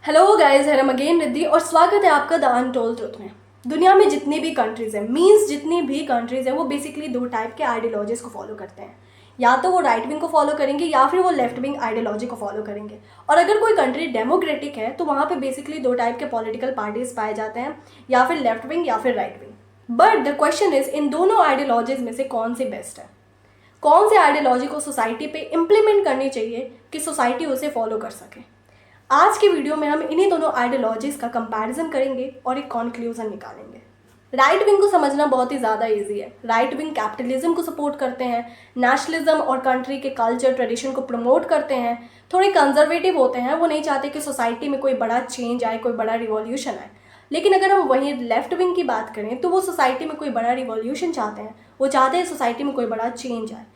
Hello guys, I am again Riddhi और स्वागत है आपका द अनटोल्ड ट्रुथ में। दुनिया में जितनी भी कंट्रीज हैं, जितनी भी कंट्रीज हैं, वो बेसिकली दो टाइप के आइडियोलॉजीज को फॉलो करते हैं। या तो वो राइट विंग को फॉलो करेंगे या फिर वो लेफ्ट विंग आइडियोलॉजी को फॉलो करेंगे। और अगर कोई कंट्री डेमोक्रेटिक है तो वहाँ पे बेसिकली दो टाइप के पॉलिटिकल पार्टीज पाए जाते हैं, या फिर लेफ्ट विंग या फिर right wing. But the question is, इन दोनों आइडियोलॉजीज में से कौन सी बेस्ट है? कौन सी आइडियोलॉजी को सोसाइटी पे इम्प्लीमेंट करनी चाहिए कि सोसाइटी उसे फॉलो कर सके? आज की वीडियो में हम इन्हीं दोनों आइडियोलॉजीज का कंपैरिजन करेंगे और एक कॉन्क्लूजन निकालेंगे। राइट विंग को समझना बहुत ही ज़्यादा इजी है। राइट विंग कैपिटलिज्म को सपोर्ट करते हैं, नेशनलिज्म और कंट्री के कल्चर ट्रेडिशन को प्रमोट करते हैं, थोड़े कंजर्वेटिव होते हैं, वो नहीं चाहते कि सोसाइटी में कोई बड़ा चेंज आए, कोई बड़ा रिवॉल्यूशन आए। लेकिन अगर हम वहीं लेफ्ट विंग की बात करें तो वो सोसाइटी में कोई बड़ा रिवॉल्यूशन चाहते हैं, वो चाहते हैं सोसाइटी में कोई बड़ा चेंज आए।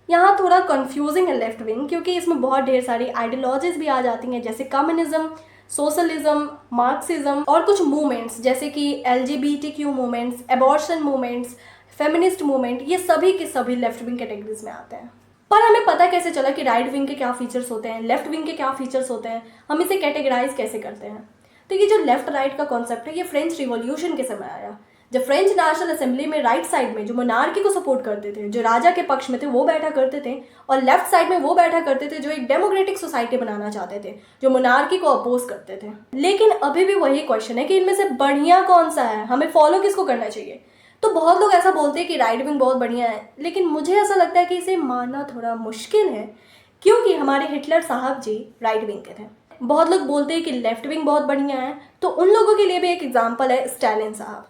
यहाँ थोड़ा कंफ्यूजिंग है लेफ्ट विंग, क्योंकि इसमें बहुत ढेर सारी आइडियोलॉजीज भी आ जाती हैं, जैसे कम्युनिज्म, सोशलिज्म, मार्क्सिज्म और कुछ मूवमेंट्स जैसे कि LGBTQ movements, abortion movements, feminist movement, ये सभी के सभी लेफ्ट विंग कैटेगरीज में आते हैं। पर हमें पता कैसे चला कि राइट विंग के क्या फीचर्स होते हैं, लेफ्ट विंग के क्या फीचर्स होते हैं, हम इसे कैटेगराइज कैसे करते हैं? तो ये जो लेफ्ट राइट का कॉन्सेप्ट है, ये फ्रेंच रिवॉल्यूशन के समय आया, जब फ्रेंच नेशनल असेंबली में राइट साइड में जो मोनार्की को सपोर्ट करते थे, जो राजा के पक्ष में थे, वो बैठा करते थे, और लेफ्ट साइड में वो बैठा करते थे जो एक डेमोक्रेटिक सोसाइटी बनाना चाहते थे, जो मोनार्की को अपोज करते थे। लेकिन अभी भी वही क्वेश्चन है कि इनमें से बढ़िया कौन सा है, हमें फॉलो किसको करना चाहिए? तो बहुत लोग ऐसा बोलते हैं कि राइट विंग बहुत बढ़िया है, लेकिन मुझे ऐसा लगता है कि इसे मानना थोड़ा मुश्किल है, क्योंकि हमारे हिटलर साहब जी राइट विंग के थे। बहुत लोग बोलते हैं कि लेफ्ट विंग बहुत बढ़िया है, तो उन लोगों के लिए भी एक एग्जाम्पल है स्टालिन साहब।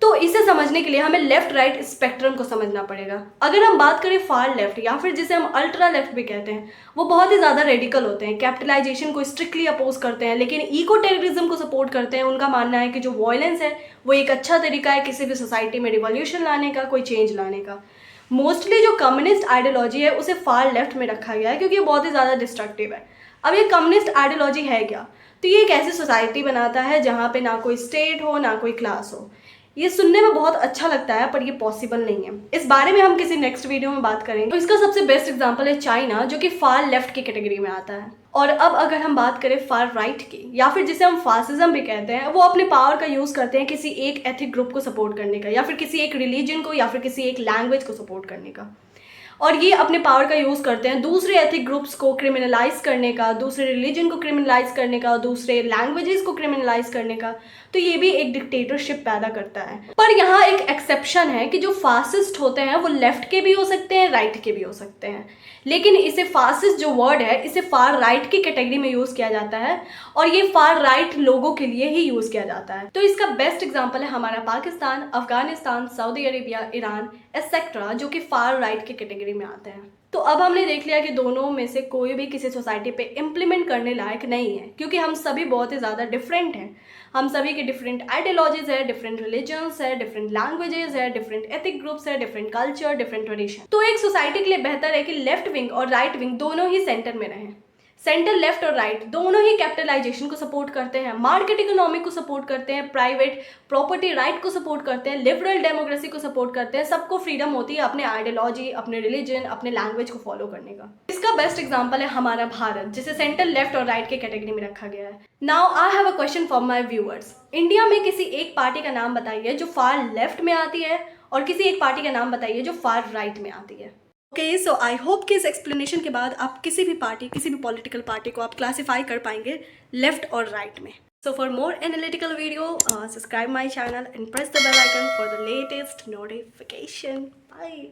तो इसे समझने के लिए हमें लेफ्ट राइट स्पेक्ट्रम को समझना पड़ेगा। अगर हम बात करें फार लेफ्ट या फिर जिसे हम अल्ट्रा लेफ्ट भी कहते हैं, वो बहुत ही ज़्यादा रेडिकल होते हैं, कैपिटलाइजेशन को स्ट्रिक्टली अपोज करते हैं, लेकिन इको टेररिज्म को सपोर्ट करते हैं। उनका मानना है कि जो वायलेंस है वो एक अच्छा तरीका है किसी भी सोसाइटी में रिवॉल्यूशन लाने का, कोई चेंज लाने का। मोस्टली जो कम्युनिस्ट आइडियोलॉजी है उसे फार लेफ्ट में रखा गया है, क्योंकि ये बहुत ही ज़्यादा डिस्ट्रक्टिव है। अब ये कम्युनिस्ट आइडियोलॉजी है क्या? तो ये एक ऐसी सोसाइटी बनाता है जहाँ पे ना कोई स्टेट हो, ना कोई क्लास हो। ये सुनने में बहुत अच्छा लगता है, पर ये पॉसिबल नहीं है। इस बारे में हम किसी नेक्स्ट वीडियो में बात करेंगे। तो इसका सबसे बेस्ट एग्जांपल है चाइना, जो कि फार लेफ्ट की कैटेगरी में आता है। और अब अगर हम बात करें फार राइट की, या फिर जिसे हम फासिज्म भी कहते हैं, वो अपने पावर का यूज़ करते हैं किसी एक एथिक ग्रुप को सपोर्ट करने का, या फिर किसी एक रिलीजन को, या फिर किसी एक लैंग्वेज को सपोर्ट करने का। और ये अपने पावर का यूज़ करते हैं दूसरे एथिक ग्रुप्स को क्रिमिनलाइज करने का, दूसरे रिलीजन को क्रिमिनलाइज करने का, दूसरे लैंग्वेजेस को क्रिमिनलाइज करने का। तो ये भी एक डिक्टेटरशिप पैदा करता है। पर यहाँ एक एक्सेप्शन है कि जो फासिस्ट होते हैं वो लेफ्ट के भी हो सकते हैं, राइट के भी हो सकते हैं। लेकिन इसे फासिस्ट जो वर्ड है, इसे फार राइट की कैटेगरी में यूज़ किया जाता है, और ये फार राइट लोगों के लिए ही यूज़ किया जाता है। तो इसका बेस्ट एग्जाम्पल है हमारा Pakistan, Afghanistan, Saudi Arabia, Iran etcetera, जो कि फार राइट की कैटेगरी में आते हैं। तो अब हमने देख लिया कि दोनों में से कोई भी किसी सोसाइटी पे इम्प्लीमेंट करने लायक नहीं है, क्योंकि हम सभी बहुत ही ज़्यादा डिफरेंट हैं। हम सभी के डिफरेंट आइडियोलॉजीज है, डिफरेंट रिलीजन्स है, डिफरेंट लैंग्वेजेस है, डिफरेंट एथिक ग्रुप्स है, डिफरेंट कल्चर, डिफरेंट ट्रेडिशन। तो एक सोसाइटी के लिए बेहतर है कि लेफ्ट विंग और राइट विंग दोनों ही सेंटर में रहें। सेंटर लेफ्ट और राइट दोनों ही कैपिटलाइजेशन को सपोर्ट करते हैं, मार्केट इकोनॉमी को सपोर्ट करते हैं, प्राइवेट प्रॉपर्टी राइट को सपोर्ट करते हैं, लिबरल डेमोक्रेसी को सपोर्ट करते हैं। सबको फ्रीडम होती है अपने आइडियोलॉजी, अपने रिलीजन, अपने लैंग्वेज को फॉलो करने का। इसका बेस्ट एग्जांपल है हमारा भारत, जिसे सेंटर लेफ्ट और राइट के कैटेगरी में रखा गया है। Now I have a question for my viewers. India में किसी एक पार्टी का नाम बताइए जो फार लेफ्ट में आती है, और किसी एक पार्टी का नाम बताइए जो फार राइट में आती है। ओके, सो आई होप कि इस एक्सप्लेनेशन के बाद आप किसी भी पार्टी, किसी भी पॉलिटिकल पार्टी को आप क्लासीफाई कर पाएंगे लेफ्ट और राइट में। So for more analytical video, subscribe my channel and press the bell icon for the latest notification. Bye.